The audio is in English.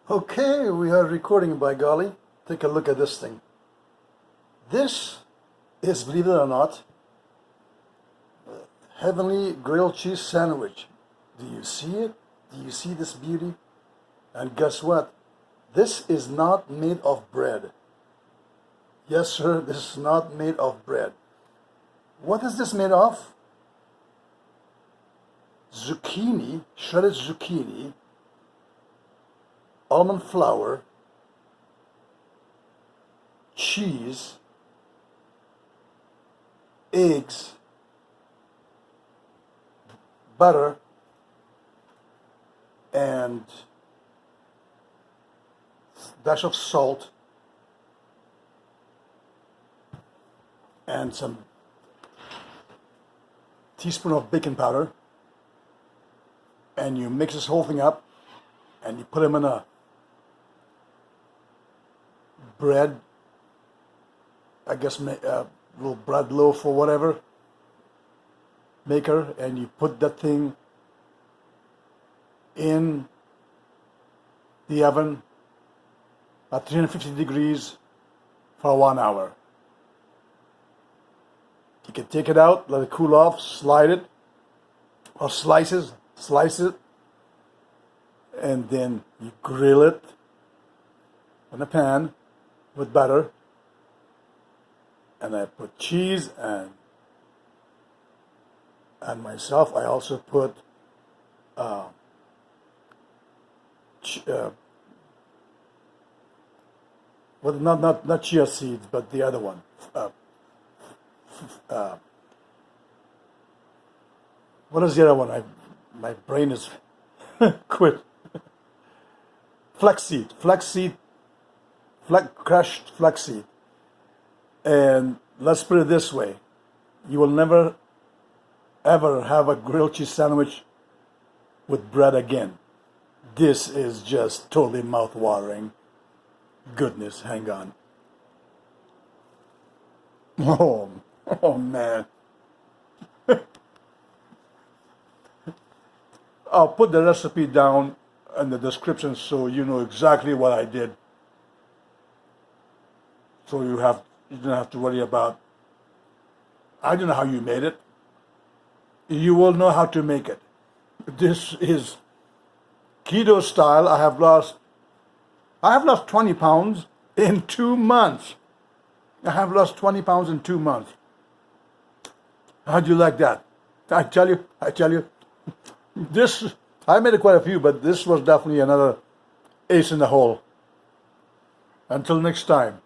Okay, we are recording, by golly. Take a look at this thing. This is, believe it or not, heavenly grilled cheese sandwich. Do you see it? Do you see this beauty? And guess what? This is not made of bread. Yes, sir, this is not made of bread. What is this made of? Zucchini, shredded zucchini, almond flour, cheese, eggs, butter, and dash of salt, and some teaspoon of baking powder, and you mix this whole thing up, and you put them in a bread, I guess a little bread loaf or whatever maker, and you put that thing in the oven at 350 degrees for 1 hour. You can take it out, let it cool off, slide it, or slice it, and then you grill it in a pan with butter, and I put cheese, and myself I also put not chia seeds, but the other one. What is the other one? My brain is quit. Flaxseed, crushed flaxseed. And let's put it this way: you will never, ever have a grilled cheese sandwich with bread again. This is just totally mouth-watering goodness. Hang on. Oh man. I'll put the recipe down in the description so you know exactly what I did. So you don't have to worry about, I don't know how you made it. You will know how to make it. This is keto style. I have lost 20 pounds in 2 months. I have lost 20 pounds in 2 months. How'd you like that? I tell you, this, I made quite a few, but this was definitely another ace in the hole. Until next time.